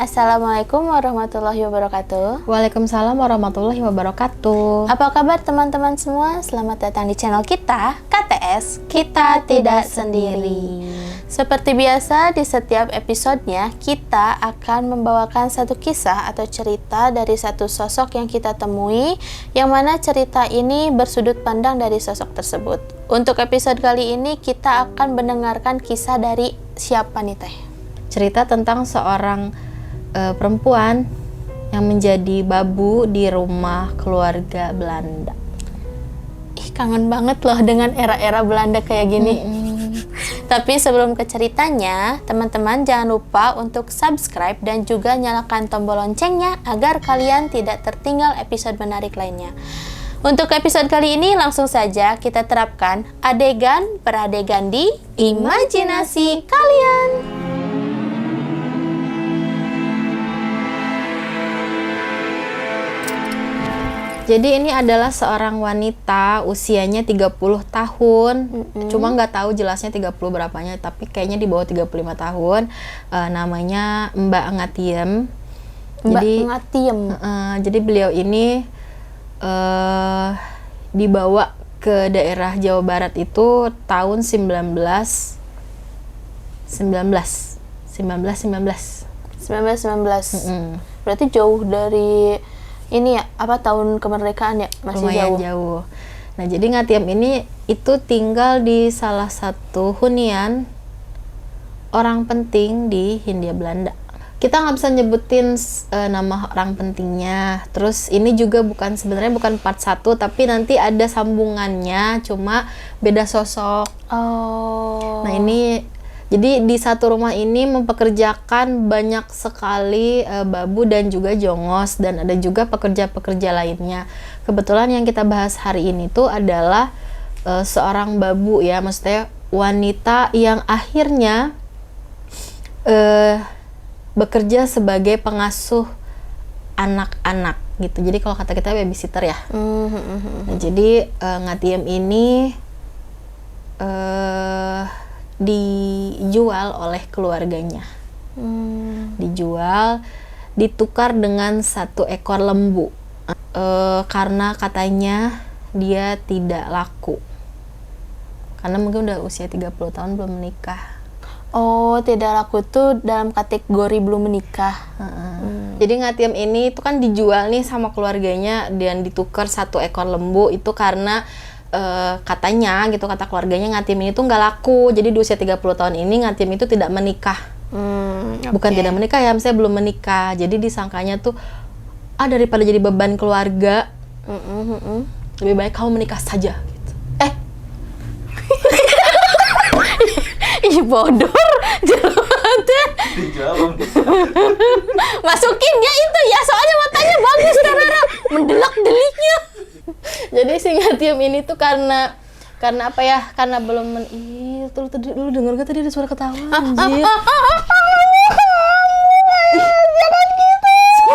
Assalamualaikum warahmatullahi wabarakatuh. Waalaikumsalam warahmatullahi wabarakatuh. Apa kabar teman-teman semua? Selamat datang di channel kita, KTS, Kita Tidak Sendiri. Seperti biasa, di setiap episodenya kita akan membawakan satu kisah atau cerita dari satu sosok yang kita temui, yang mana cerita ini bersudut pandang dari sosok tersebut. Untuk episode kali ini kita akan mendengarkan kisah dari siapa nih Teh? Cerita tentang seorang perempuan yang menjadi babu di rumah keluarga Belanda. Ih, kangen banget loh dengan era-era Belanda kayak gini. Tapi sebelum ke ceritanya, teman-teman jangan lupa untuk subscribe dan juga nyalakan tombol loncengnya agar kalian tidak tertinggal episode menarik lainnya. Untuk episode kali ini langsung saja kita terapkan adegan per adegan di imajinasi kalian. Jadi ini adalah seorang wanita usianya 30 tahun. Cuma nggak tahu jelasnya 30 berapanya, tapi kayaknya di bawah 35 tahun. Namanya Mbak Ngatiem. Jadi beliau ini dibawa ke daerah Jawa Barat itu tahun 1919. Berarti jauh dari ini ya, apa tahun kemerdekaan ya? Masih lumayan jauh. Nah, jadi Ngatiem ini itu tinggal di salah satu hunian orang penting di Hindia Belanda. Kita nggak bisa nyebutin nama orang pentingnya. Terus ini juga sebenarnya bukan part 1, tapi nanti ada sambungannya, cuma beda sosok. Oh. Nah, ini jadi di satu rumah ini mempekerjakan banyak sekali babu dan juga jongos, dan ada juga pekerja-pekerja lainnya. Kebetulan yang kita bahas hari ini tuh adalah seorang babu ya, maksudnya wanita yang akhirnya bekerja sebagai pengasuh anak-anak gitu. Jadi kalau kata kita babysitter ya. Nah, jadi Ngatiem ini dijual oleh keluarganya. Dijual, ditukar dengan 1 ekor lembu karena katanya dia tidak laku, karena mungkin udah usia 30 tahun belum menikah. Oh, tidak laku tuh dalam kategori belum menikah. Jadi Ngatiem ini itu kan dijual nih sama keluarganya dan ditukar 1 ekor lembu itu karena katanya gitu, kata keluarganya Ngatiem ini tuh nggak laku. Jadi di usia 30 tahun ini Ngatiem itu tidak menikah. Bukan tidak menikah ya, misalnya belum menikah. Jadi disangkanya tuh daripada jadi beban keluarga, lebih baik kamu menikah saja gitu. Ih, bodor. Masukin dia itu ya, soalnya matanya bagus Rara, mendelak-deliknya. Jadi si Ngatiem ini tuh karena apa ya? Karena belum lu denger gak tadi ada suara ketawa? Anjir. Jangan gitu.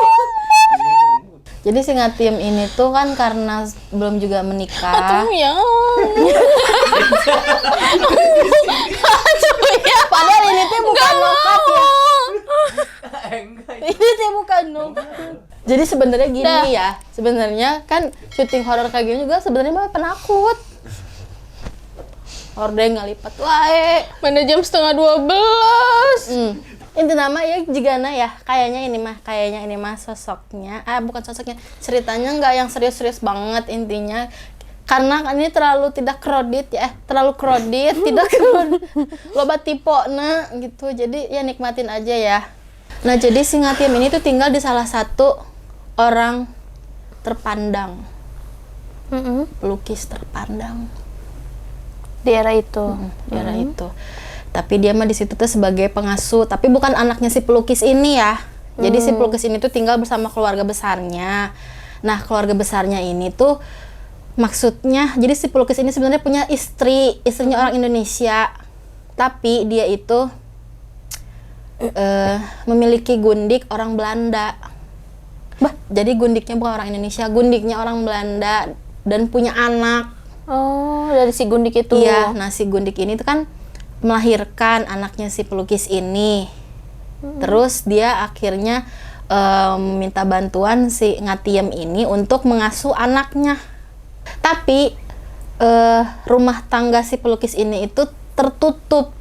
Jadi si Ngatiem ini tuh kan karena belum juga menikah. Aduh ya. Padahal ini tuh bukan nokat ya. Ini tuh bukan nokat. Jadi sebenarnya gini ya, sebenarnya kan syuting horor kayak gini juga sebenarnya mah penakut. Hordeng ngalipat wae. Mana jam 11:30. Inti nama ya jigana ya, kayaknya ini mah sosoknya, bukan sosoknya, ceritanya nggak yang serius-serius banget intinya. Karena ini terlalu tidak kredit ya, tidak kredit, loba tipona gitu. Jadi ya nikmatin aja ya. Nah, jadi si Ngatiem ini tuh tinggal di salah satu orang terpandang, pelukis terpandang Di era itu. di era itu. Tapi dia mah di situ tuh sebagai pengasuh, tapi bukan anaknya si pelukis ini ya. Jadi si pelukis ini tuh tinggal bersama keluarga besarnya. Nah, keluarga besarnya ini tuh maksudnya, jadi si pelukis ini sebenarnya punya istrinya orang Indonesia, tapi dia itu memiliki gundik orang Belanda. Jadi gundiknya bukan orang Indonesia, gundiknya orang Belanda, dan punya anak. Oh, dari si gundik itu. Iya, nah si gundik ini tuh kan melahirkan anaknya si pelukis ini. Terus dia akhirnya minta bantuan si Ngatiem ini untuk mengasuh anaknya. Tapi rumah tangga si pelukis ini itu tertutup.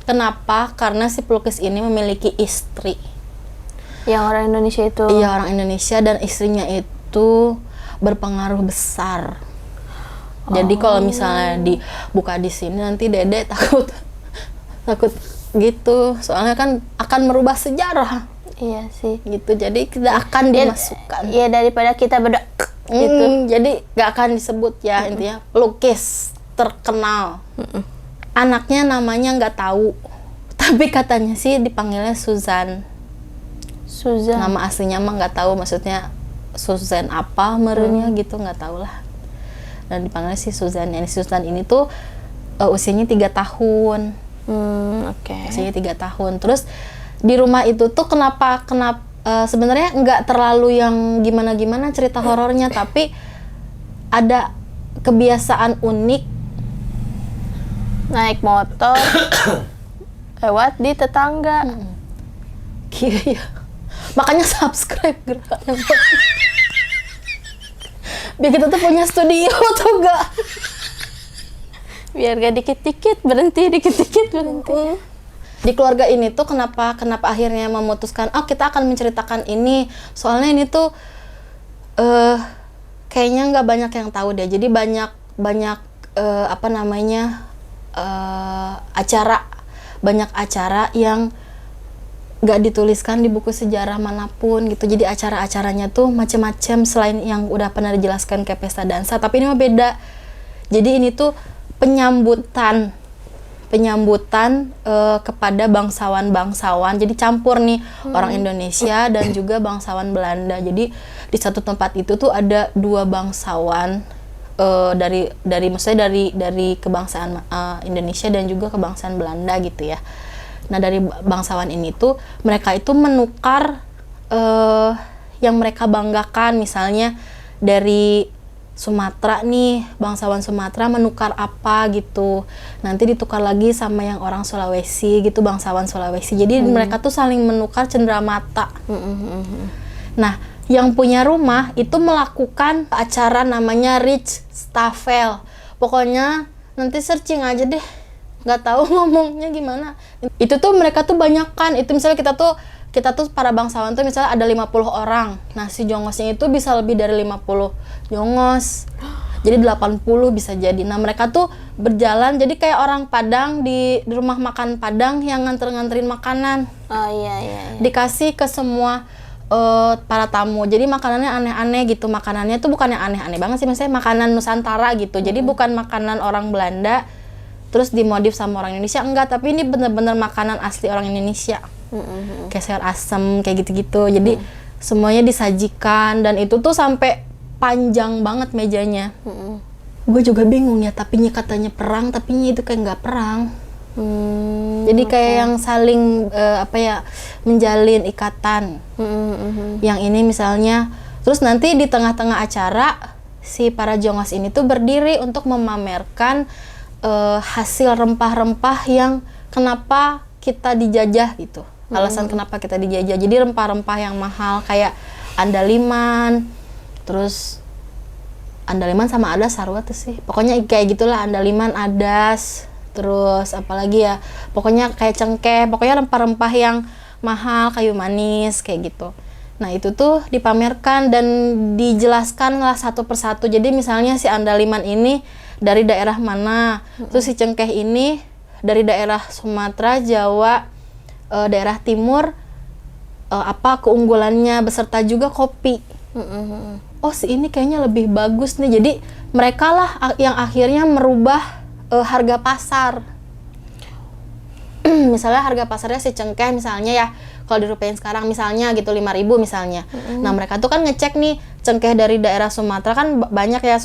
Kenapa? Karena si pelukis ini memiliki istri. Yang orang Indonesia itu. Iya, orang Indonesia, dan istrinya itu berpengaruh besar. Jadi kalau misalnya dibuka di sini nanti Dede takut gitu. Soalnya kan akan merubah sejarah. Iya sih. Gitu. Jadi tidak akan dimasukkan. Iya, daripada kita beda gitu. Jadi gak akan disebut ya, intinya pelukis terkenal. Anaknya namanya nggak tahu, tapi katanya sih dipanggilnya Suzanne. Nama aslinya mah nggak tahu, maksudnya Suzanne apa merenya gitu, nggak tahu lah. Dan dipanggilnya si Suzanne. Yani Suzanne ini tuh usianya 3 tahun. Usianya 3 tahun. Terus di rumah itu tuh kenapa sebenarnya nggak terlalu yang gimana cerita horornya, tapi ada kebiasaan unik naik motor lewat di tetangga. Iya. Makanya subscribe Gerak. Biar kita tuh punya studio tuh gak? Biar gak dikit-dikit berhenti, dikit-dikit berhenti. Di keluarga ini tuh kenapa akhirnya memutuskan kita akan menceritakan ini, soalnya ini tuh kayaknya nggak banyak yang tahu deh. Jadi banyak banyak acara yang nggak dituliskan di buku sejarah manapun gitu. Jadi acaranya tuh macam-macam selain yang udah pernah dijelaskan kayak pesta dansa, tapi ini mah beda. Jadi ini tuh penyambutan kepada bangsawan. Jadi campur nih orang Indonesia dan juga bangsawan Belanda. Jadi di satu tempat itu tuh ada 2 bangsawan dari kebangsaan Indonesia dan juga kebangsaan Belanda gitu ya. Nah, dari bangsawan ini tuh mereka itu menukar yang mereka banggakan, misalnya dari Sumatera nih, bangsawan Sumatera menukar apa gitu, nanti ditukar lagi sama yang orang Sulawesi gitu, bangsawan Sulawesi. Jadi mereka tuh saling menukar cenderamata. Nah, yang punya rumah itu melakukan acara namanya Rijstafel. Pokoknya nanti searching aja deh, nggak tahu ngomongnya gimana. Itu tuh mereka tuh banyak kan, itu misalnya kita tuh para bangsawan tuh misalnya ada 50 orang. Nah, si jongosnya itu bisa lebih dari 50 jongos. Jadi 80 bisa jadi. Nah, mereka tuh berjalan jadi kayak orang Padang di rumah makan Padang yang nganterin makanan. Oh iya. Dikasih ke semua para tamu. Jadi makanannya aneh-aneh gitu. Makanannya tuh bukan yang aneh-aneh banget sih, maksudnya makanan Nusantara gitu. Jadi bukan makanan orang Belanda terus dimodif sama orang Indonesia, enggak, tapi ini bener-bener makanan asli orang Indonesia. Kayak sayur asem, kayak gitu-gitu. Jadi semuanya disajikan, dan itu tuh sampai panjang banget mejanya. Gue juga bingung ya, tapinya katanya perang, tapinya itu kayak nggak perang. Jadi kayak yang saling menjalin ikatan. Yang ini misalnya, terus nanti di tengah-tengah acara si para jongos ini tuh berdiri untuk memamerkan hasil rempah-rempah yang kenapa kita dijajah gitu. Alasan kenapa kita dijajah. Jadi rempah-rempah yang mahal kayak andaliman, terus andaliman sama adas sarwa tuh sih. Pokoknya kayak gitulah, andaliman, adas, terus apalagi ya. Pokoknya kayak cengkeh, pokoknya rempah-rempah yang mahal, kayu manis kayak gitu. Nah, itu tuh dipamerkan dan dijelaskan lah satu persatu. Jadi misalnya si andaliman ini dari daerah mana, terus si cengkeh ini dari daerah Sumatera, Jawa, daerah timur, apa keunggulannya, beserta juga kopi. Oh, si ini kayaknya lebih bagus nih. Jadi mereka lah yang akhirnya merubah harga pasar. Misalnya harga pasarnya si cengkeh misalnya ya, kalau dirupiahin sekarang misalnya gitu 5.000 misalnya. Nah, mereka tuh kan ngecek nih cengkeh dari daerah Sumatera, kan banyak ya,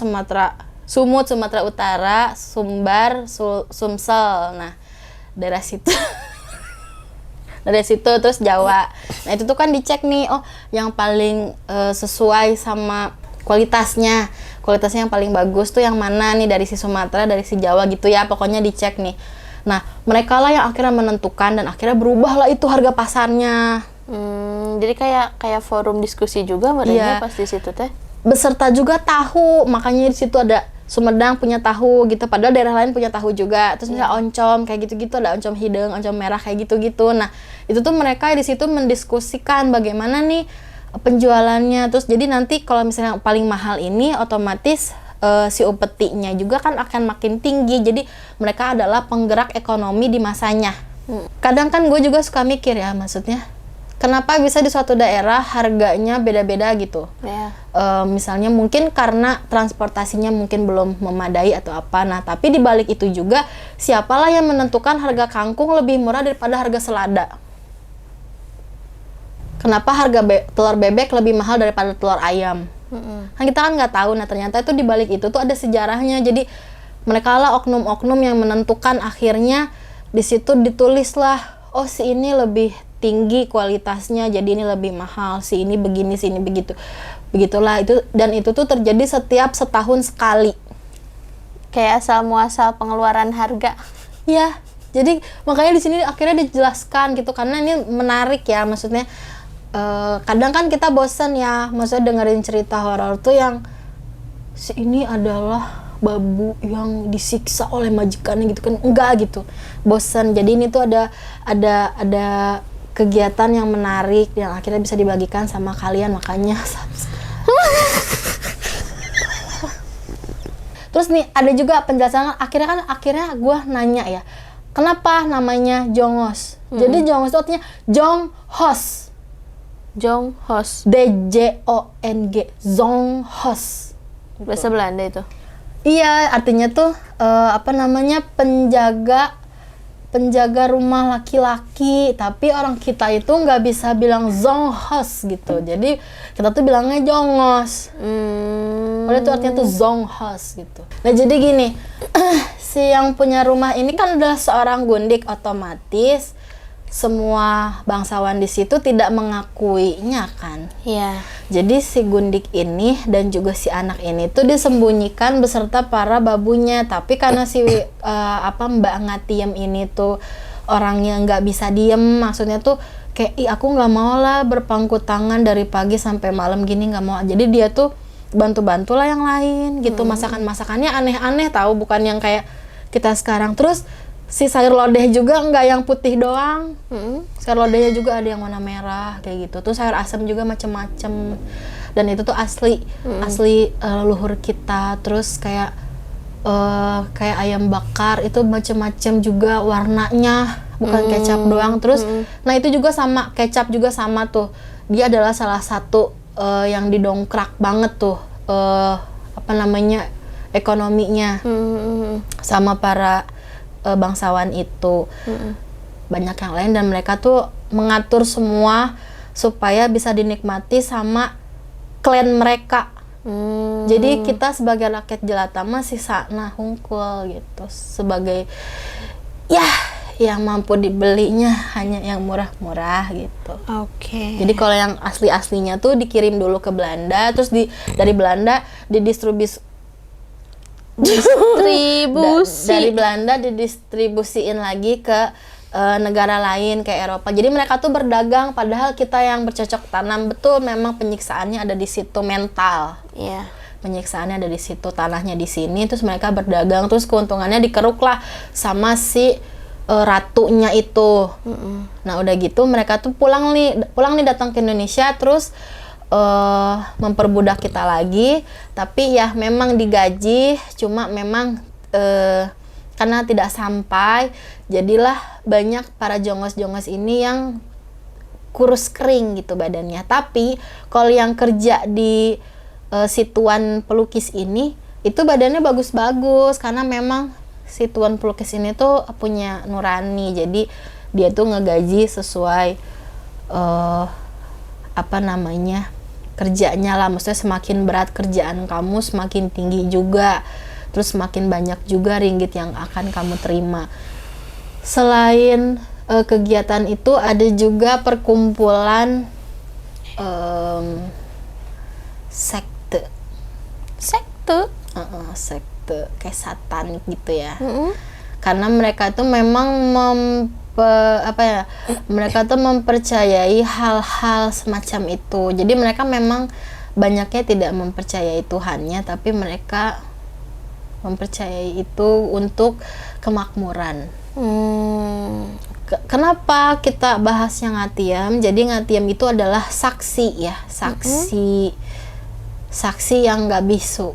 Sumut, Sumatera Utara, Sumbar, Sumsel. Nah, daerah situ. Dari situ terus Jawa. Nah, itu tuh kan dicek nih, oh yang paling sesuai sama kualitasnya yang paling bagus tuh yang mana nih, dari si Sumatera, dari si Jawa gitu ya, pokoknya dicek nih. Nah, mereka lah yang akhirnya menentukan dan akhirnya berubahlah itu harga pasarnya. Jadi kayak forum diskusi juga mereka Iya. pas di situ teh. Beserta juga tahu, makanya di situ ada Sumedang punya tahu gitu, padahal daerah lain punya tahu juga. Terus misalnya oncom kayak gitu-gitu, ada oncom hidung, oncom merah kayak gitu-gitu. Nah, itu tuh mereka di situ mendiskusikan bagaimana nih penjualannya. Terus jadi nanti kalau misalnya yang paling mahal ini otomatis si upetinya juga kan akan makin tinggi. Jadi mereka adalah penggerak ekonomi di masanya. Kadang kan gue juga suka mikir ya, maksudnya kenapa bisa di suatu daerah harganya beda-beda gitu. Ya. Misalnya mungkin karena transportasinya mungkin belum memadai atau apa. Nah, tapi di balik itu juga siapalah yang menentukan harga kangkung lebih murah daripada harga selada? Kenapa harga telur bebek lebih mahal daripada telur ayam? Kan kita kan nggak tahu. Nah, ternyata itu di balik itu tuh ada sejarahnya. Jadi mereka lah oknum-oknum yang menentukan, akhirnya di situ ditulislah, oh si ini lebih tinggi kualitasnya, jadi ini lebih mahal, si ini begini, si ini begitu. Begitulah itu, dan itu tuh terjadi setiap setahun sekali. Kayak asal muasal pengeluaran harga. Ya, jadi makanya di sini akhirnya dijelaskan gitu, karena ini menarik ya, maksudnya kadang kan kita bosan ya, maksudnya dengerin cerita horor tuh yang si ini adalah babu yang disiksa oleh majikannya gitu kan, enggak gitu, bosan. Jadi ini tuh ada kegiatan yang menarik yang akhirnya bisa dibagikan sama kalian, makanya terus nih ada juga penjelasan akhirnya gue nanya ya, kenapa namanya Jongos? Jadi Jongos itu artinya Jonghos, Jonghos. DJONG, Zonghos. Bahasa Belanda itu. Iya, artinya tuh penjaga rumah laki-laki, tapi orang kita itu nggak bisa bilang zonghos gitu, jadi kita tuh bilangnya jongos. Padahal itu artinya tuh zonghos gitu. Nah jadi gini, si yang punya rumah ini kan adalah seorang gundik, otomatis semua bangsawan di situ tidak mengakuinya kan. Iya. Jadi si gundik ini dan juga si anak ini tuh disembunyikan beserta para babunya. Tapi karena si Mbak Ngatiem ini tuh orang yang nggak bisa diem, maksudnya tuh kayak aku nggak mau lah berpangku tangan dari pagi sampai malam gini, nggak mau. Jadi dia tuh bantu-bantulah yang lain gitu. Masakannya aneh-aneh tahu, bukan yang kayak kita sekarang. Terus si sayur lodeh juga nggak yang putih doang. Sayur lodehnya juga ada yang warna merah kayak gitu. Terus sayur asam juga macem-macem. Dan itu tuh asli leluhur kita. Terus kayak ayam bakar itu macem-macem juga warnanya, bukan kecap doang. Terus nah itu juga sama, kecap juga sama tuh. Dia adalah salah satu yang didongkrak banget tuh ekonominya sama para bangsawan itu. Banyak yang lain, dan mereka tuh mengatur semua supaya bisa dinikmati sama klan mereka. Jadi kita sebagai rakyat jelata masih sana hungkul gitu, sebagai yang mampu dibelinya hanya yang murah-murah gitu. Oke. Jadi kalau yang asli-aslinya tuh dikirim dulu ke Belanda, terus dari Belanda didistribusi. Dari Belanda didistribusiin lagi ke negara lain kayak Eropa. Jadi mereka tuh berdagang, padahal kita yang bercocok tanam. Betul, memang penyiksaannya ada di situ, mental. Iya. Penyiksaannya ada di situ, tanahnya di sini. Terus mereka berdagang, terus keuntungannya dikeruk lah sama si ratunya itu. Nah udah gitu mereka tuh pulang nih datang ke Indonesia, terus memperbudak kita lagi, tapi ya memang digaji, cuma memang karena tidak sampai, jadilah banyak para jongos-jongos ini yang kurus kering gitu badannya. Tapi kalau yang kerja di si tuan pelukis ini itu badannya bagus-bagus, karena memang si tuan pelukis ini tuh punya nurani, jadi dia tuh ngegaji sesuai kerjanya lah. Maksudnya semakin berat kerjaan kamu, semakin tinggi juga, terus semakin banyak juga ringgit yang akan kamu terima. Selain kegiatan itu ada juga perkumpulan sekte kayak satanik gitu ya. karena mereka tuh memang mereka tuh mempercayai hal-hal semacam itu. Jadi mereka memang banyaknya tidak mempercayai Tuhannya, tapi mereka mempercayai itu untuk kemakmuran. Kenapa kita bahasnya Ngatiam? Jadi Ngatiam itu adalah saksi ya, saksi yang nggak bisu.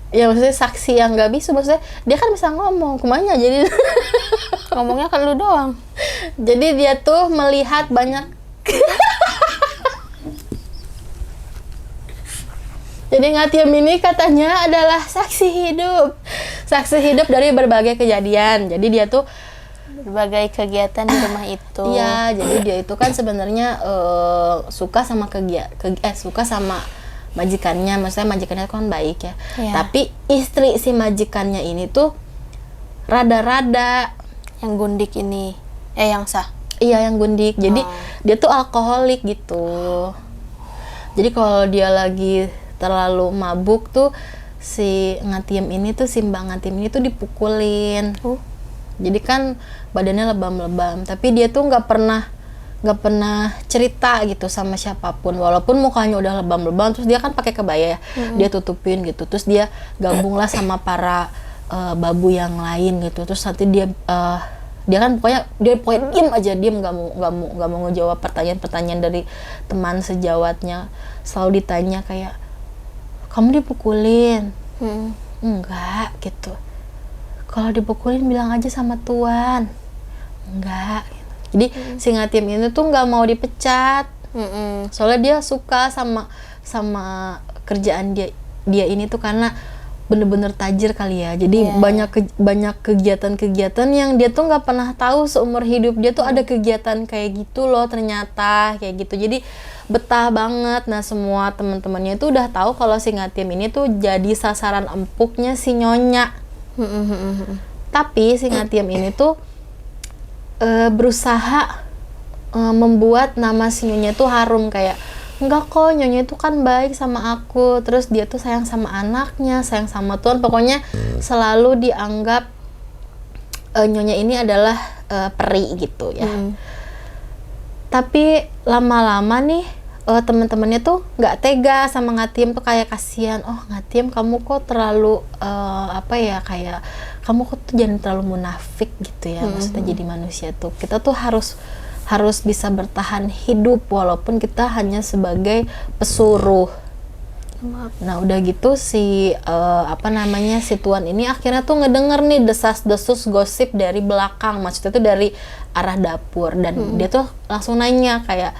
Ya maksudnya saksi yang nggak bisu, maksudnya dia kan bisa ngomong kemana, jadi Ngomongnya ke lu doang. jadi dia tuh melihat banyak. Jadi Ngatiam ini katanya adalah saksi hidup dari berbagai kejadian. Jadi dia tuh Berbagai kegiatan di rumah itu. iya, jadi dia itu kan sebenarnya suka sama suka sama majikannya, maksudnya majikannya kan baik ya. Iya. Tapi istri si majikannya ini tuh rada-rada Yang gundik ini. Yang sah. iya yang gundik. Jadi dia tuh alkoholik gitu. Jadi kalau dia lagi terlalu mabuk tuh si Ngatiam ini tuh, si Mbak Ngatiam ini tuh dipukulin. Jadi kan badannya lebam-lebam, tapi dia tuh nggak pernah cerita gitu sama siapapun, walaupun mukanya udah lebam-lebam. Terus dia kan pakai kebaya ya, dia tutupin gitu. Terus dia gabunglah sama para babu yang lain gitu. Terus nanti dia kan pokoknya diem aja, nggak mau ngejawab pertanyaan dari teman sejawatnya. Selalu ditanya kayak, kamu dipukulin? Enggak gitu. Kalau dipukulin bilang aja sama Tuan. Enggak gitu. Jadi si Ngatiam ini tuh nggak mau dipecat. Soalnya dia suka sama kerjaan dia ini tuh karena bener-bener tajir kali ya. Jadi banyak kegiatan-kegiatan yang dia tuh nggak pernah tahu seumur hidup dia tuh ada kegiatan kayak gitu loh, ternyata kayak gitu. Jadi betah banget. Nah, semua teman-temannya itu udah tahu kalau si Ngatiam ini tuh jadi sasaran empuknya si Nyonya. Tapi si Ngatiam ini tuh berusaha membuat nama si Nyonya tuh harum, kayak enggak kok, Nyonya itu kan baik sama aku, terus dia tuh sayang sama anaknya, sayang sama Tuan. Pokoknya selalu dianggap Nyonya ini adalah peri gitu ya. Tapi lama-lama nih teman-temannya tuh nggak tega sama Ngatiam, tuh kayak kasihan. Oh Ngatiam, kamu kok terlalu kayak kamu kok tuh jangan terlalu munafik gitu ya. Maksudnya jadi manusia tuh kita tuh harus bisa bertahan hidup walaupun kita hanya sebagai pesuruh. Nah udah gitu si si Tuan ini akhirnya tuh ngedenger nih desas-desus gosip dari belakang, maksudnya tuh dari arah dapur, dan dia tuh langsung nanya kayak,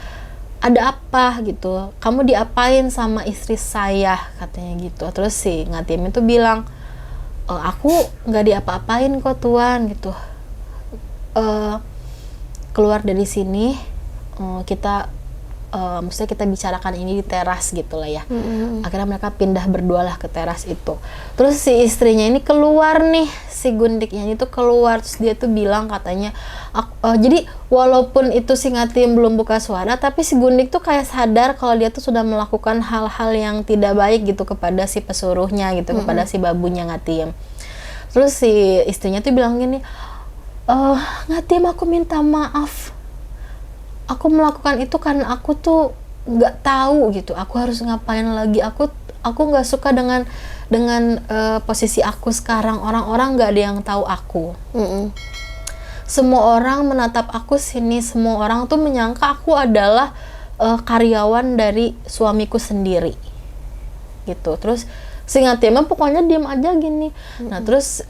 ada apa gitu, kamu diapain sama istri saya, katanya gitu. Terus si Ngatiam itu bilang, aku nggak diapa-apain kok Tuan gitu. Keluar dari sini, maksudnya kita bicarakan ini di teras gitu lah ya. Akhirnya mereka pindah berdua lah ke teras itu. Terus si istrinya ini keluar nih, si gundiknya ini tuh keluar. Terus dia tuh bilang katanya, jadi walaupun itu si Ngatiam belum buka suara, tapi si gundik tuh kayak sadar kalau dia tuh sudah melakukan hal-hal yang tidak baik gitu kepada si pesuruhnya gitu, kepada si babunya Ngatiam. Terus si istrinya tuh bilang gini, Ngatiam, aku minta maaf, aku melakukan itu karena aku tuh nggak tahu gitu, aku harus ngapain lagi, aku nggak suka dengan posisi aku sekarang. Orang-orang nggak ada yang tahu aku. Semua orang menatap aku sini, semua orang tuh menyangka aku adalah karyawan dari suamiku sendiri gitu. Terus si Ngatiam pokoknya diem aja gini. Nah terus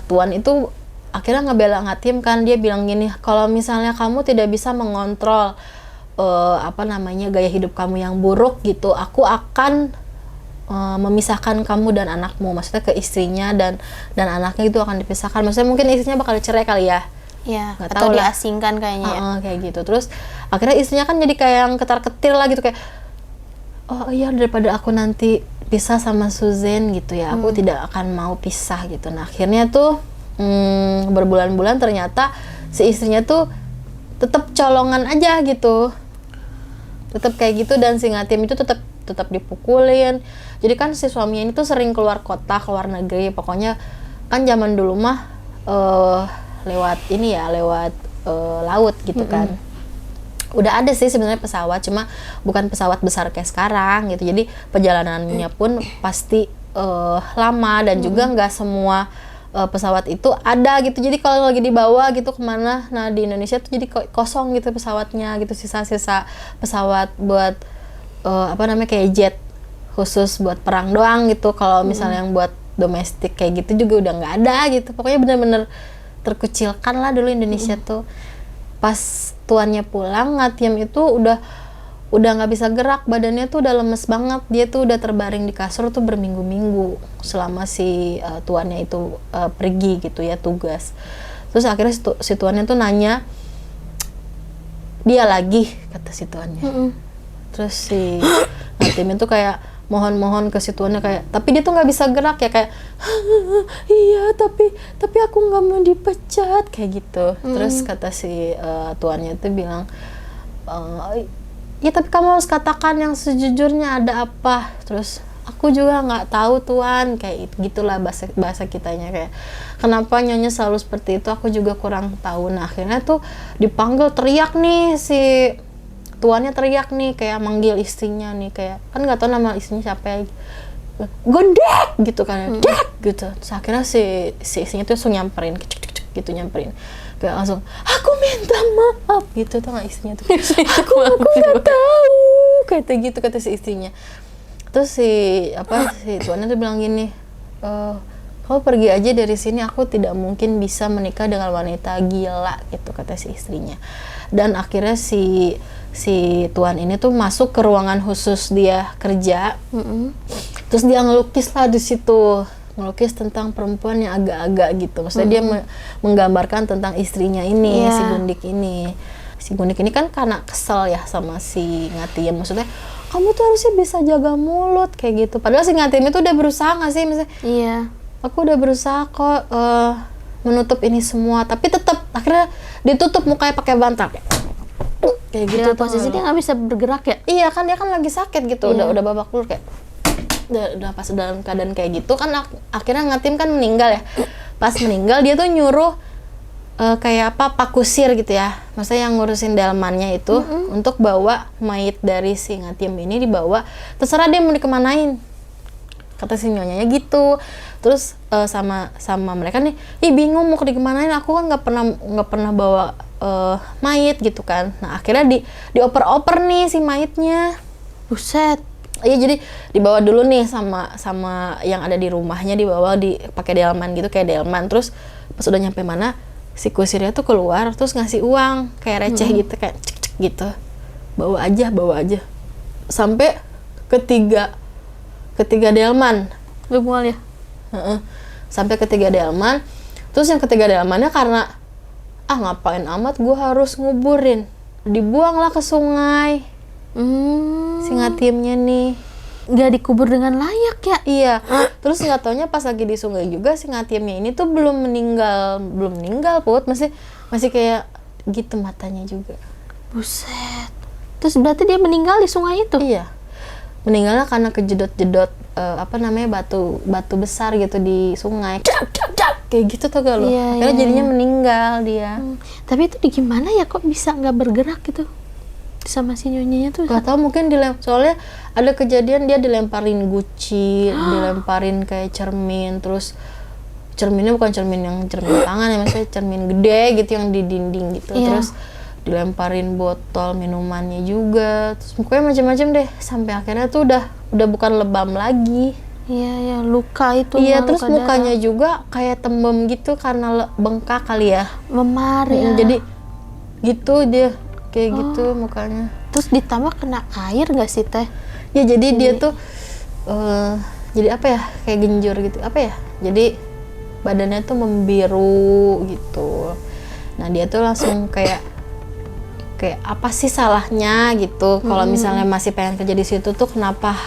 Tuan itu akhirnya ngebela Ngatiam kan, dia bilang gini, kalau misalnya kamu tidak bisa mengontrol gaya hidup kamu yang buruk gitu, aku akan memisahkan kamu dan anakmu, maksudnya ke istrinya dan anaknya itu akan dipisahkan. Maksudnya mungkin istrinya bakal cerai kali ya. Iya, nggak atau tahu lah. diasingkan kayaknya ya. Kayak gitu. Terus akhirnya istrinya kan jadi kayak yang ketar-ketir lah gitu, kayak oh iya, daripada aku nanti pisah sama Suzen gitu ya, aku tidak akan mau pisah gitu. Nah akhirnya tuh berbulan-bulan ternyata si istrinya tuh tetap colongan aja gitu, tetap kayak gitu, dan si Ngatiam itu tetap tetap dipukulin. Jadi kan si suaminya ini tuh sering keluar kota, keluar negeri. Pokoknya kan zaman dulu mah lewat ini ya, lewat laut gitu kan. Udah ada sih sebenarnya pesawat, cuma bukan pesawat besar kayak sekarang gitu. Jadi perjalanannya pun pasti lama, dan juga nggak semua pesawat itu ada gitu. Jadi kalau lagi dibawa gitu kemana, nah di Indonesia tuh jadi kosong gitu pesawatnya gitu, sisa-sisa pesawat buat kayak jet khusus buat perang doang gitu. Kalau misalnya yang buat domestik kayak gitu juga udah nggak ada gitu. Pokoknya bener-bener terkucilkan lah dulu Indonesia tuh. Pas tuannya pulang, Ngatiam itu udah nggak bisa gerak, badannya tuh udah lemes banget. Dia tuh udah terbaring di kasur tuh berminggu-minggu selama si tuannya itu pergi gitu ya, tugas. Terus akhirnya si tuannya tuh nanya, dia lagi, kata si tuannya. Terus si Ngatiam itu kayak mohon-mohon ke si tuannya kayak, tapi dia tuh nggak bisa gerak ya, kayak iya tapi aku nggak mau dipecat kayak gitu. Terus kata si tuannya tuh bilang, ya tapi kamu harus katakan yang sejujurnya, ada apa. Terus aku juga nggak tahu tuan, kayak gitulah bahasa kitanya, kayak kenapa nyonya selalu seperti itu, aku juga kurang tahu. Nah akhirnya tuh dipanggil, teriak nih si tuannya, teriak nih kayak manggil istrinya nih, kayak kan nggak tahu nama istrinya siapa ya, gondek gitu kan, dek gitu. Terus akhirnya si istrinya tuh langsung nyamperin, gitu nyamperin, kayak langsung aku minta maaf gitu. Tuh nggak istrinya tuh, aku nggak tahu kata gitu, kata si istrinya. Terus si tuannya tuh bilang gini, kamu pergi aja dari sini, aku tidak mungkin bisa menikah dengan wanita gila gitu, kata si istrinya. Dan akhirnya si tuan ini tuh masuk ke ruangan khusus dia kerja. Terus dia ngelukis lah di situ, ngelukis tentang perempuan yang agak-agak gitu. Maksudnya dia menggambarkan tentang istrinya ini, si Gundik ini. Si Gundik ini kan karena kesel ya sama si Ngatiam. Maksudnya kamu tuh harusnya bisa jaga mulut kayak gitu. Padahal si Ngatiam itu udah berusaha nggak sih, misalnya, Iya. aku udah berusaha kok menutup ini semua, tapi tetap akhirnya ditutup mukanya pakai bantal kayak gitu. Posisi dia nggak bisa bergerak ya. Iya kan, dia kan lagi sakit gitu, udah babak belur, kayak udah pas dalam keadaan kayak gitu kan. Akhirnya Ngatiam kan meninggal ya. Pas meninggal dia tuh nyuruh kayak Pak Kusir gitu ya, maksudnya yang ngurusin delmannya itu, untuk bawa mayit dari si Ngatiam ini, dibawa terserah dia mau dikemanain, kata si nyonyanya gitu. Terus sama mereka nih, bingung mau dikemanain, aku kan nggak pernah bawa mayit gitu kan. Nah akhirnya dioper-oper nih si mayitnya. Buset. Iya, jadi dibawa dulu nih sama yang ada di rumahnya, dibawa pakai delman gitu, kayak delman. Terus pas udah nyampe mana, si kusirnya tuh keluar terus ngasih uang kayak receh gitu, kayak cek gitu, bawa aja sampai ketiga delman. Lu mual ya? Sampai ketiga delman. Terus yang ketiga delmannya karena ngapain amat gue harus nguburin, dibuanglah ke sungai. Si Ngatiamnya nih Nggak dikubur dengan layak ya? iya. Terus nggak taunya pas lagi di sungai juga si Ngatiamnya ini tuh belum meninggal Put, masih kayak gitu matanya juga. Buset. Terus berarti dia meninggal di sungai itu? Iya, meninggalnya karena kejedot-jedot batu besar gitu di sungai, kayak gitu tuh gak lo. Iya, Akhirnya iya, jadinya meninggal dia. Tapi itu gimana ya, kok bisa nggak bergerak gitu sama si nyonyanya tuh? Gak tau, mungkin soalnya ada kejadian dia dilemparin guci, dilemparin kayak cermin. Terus cerminnya bukan cermin tangan ya, maksudnya cermin gede gitu yang di dinding gitu. Iya. Terus dilemparin botol minumannya juga. Terus pokoknya macam-macam deh, sampai akhirnya tuh udah bukan lebam lagi. Iya ya, luka itu. Iya, mah, terus luka mukanya darah. juga kayak tembem gitu karena bengkak kali ya. Memar ya. Jadi gitu dia, kayak gitu mukanya. Terus ditambah kena air nggak sih teh? Ya jadi dia tuh jadi apa ya, kayak genjur gitu, apa ya, jadi badannya tuh membiru gitu. Nah dia tuh langsung kayak apa sih salahnya gitu, kalau misalnya masih pengen kerja di situ tuh kenapa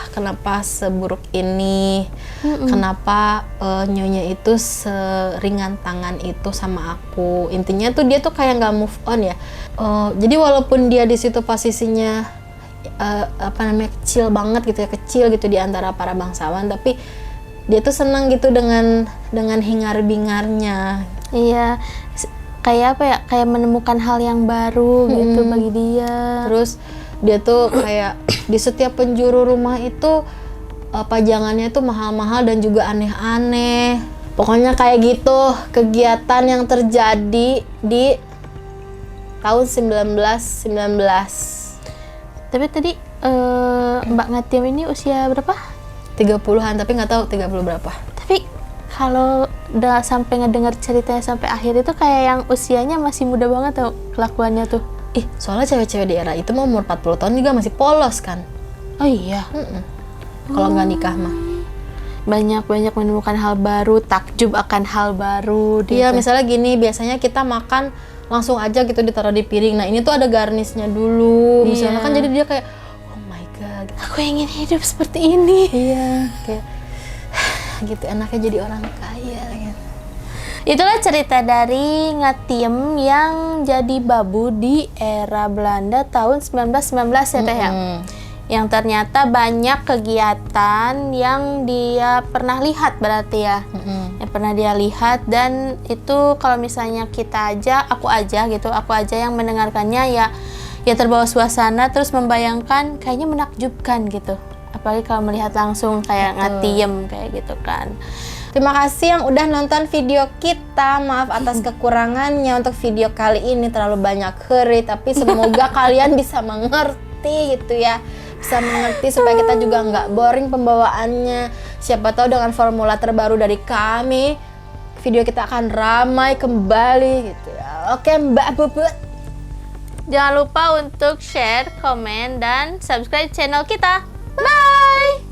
seburuk ini, kenapa nyonya itu seringan tangan itu sama aku. Intinya tuh dia tuh kayak nggak move on ya. Jadi walaupun dia di situ posisinya apa namanya, kecil banget gitu ya, kecil gitu di antara para bangsawan, tapi dia tuh senang gitu dengan hingar-bingarnya. Iya, kayak apa ya? Kayak menemukan hal yang baru gitu bagi dia. Terus dia tuh kayak di setiap penjuru rumah itu pajangannya tuh mahal-mahal dan juga aneh-aneh. Pokoknya kayak gitu kegiatan yang terjadi di tahun 1919. Tapi tadi Mbak Ngatiam ini usia berapa? 30-an, tapi nggak tahu 30 berapa. Tapi kalau udah sampai ngedenger ceritanya sampai akhir itu kayak yang usianya masih muda banget tau kelakuannya tuh. Ih, soalnya cewek-cewek di era itu mau umur 40 tahun juga masih polos kan. Oh iya. Kalau nggak nikah mah. Banyak menemukan hal baru, takjub akan hal baru. Iya, misalnya gini, biasanya kita makan langsung aja gitu ditaruh di piring. Nah, ini tuh ada garnisnya dulu. Misalnya kan jadi dia kayak, oh my god, aku ingin hidup seperti ini. iya, kayak gitu enaknya jadi orang kaya gitu. Itulah cerita dari Ngatiam yang jadi babu di era Belanda tahun 1919 ya Teh ya. Yang ternyata banyak kegiatan yang dia pernah lihat berarti ya. Yang pernah dia lihat, dan itu kalau misalnya kita aja, aku aja yang mendengarkannya ya terbawa suasana, terus membayangkan kayaknya menakjubkan gitu. Apalagi kalau melihat langsung kayak Ngatiam kayak gitu kan. Terima kasih yang udah nonton video kita. Maaf atas kekurangannya untuk video kali ini, terlalu banyak heri, tapi semoga kalian bisa mengerti gitu ya. Bisa mengerti supaya kita juga nggak boring pembawaannya. Siapa tahu dengan formula terbaru dari kami, video kita akan ramai kembali gitu ya. Oke Mbak Bubut, Jangan lupa untuk share, komen, dan subscribe channel kita. Bye!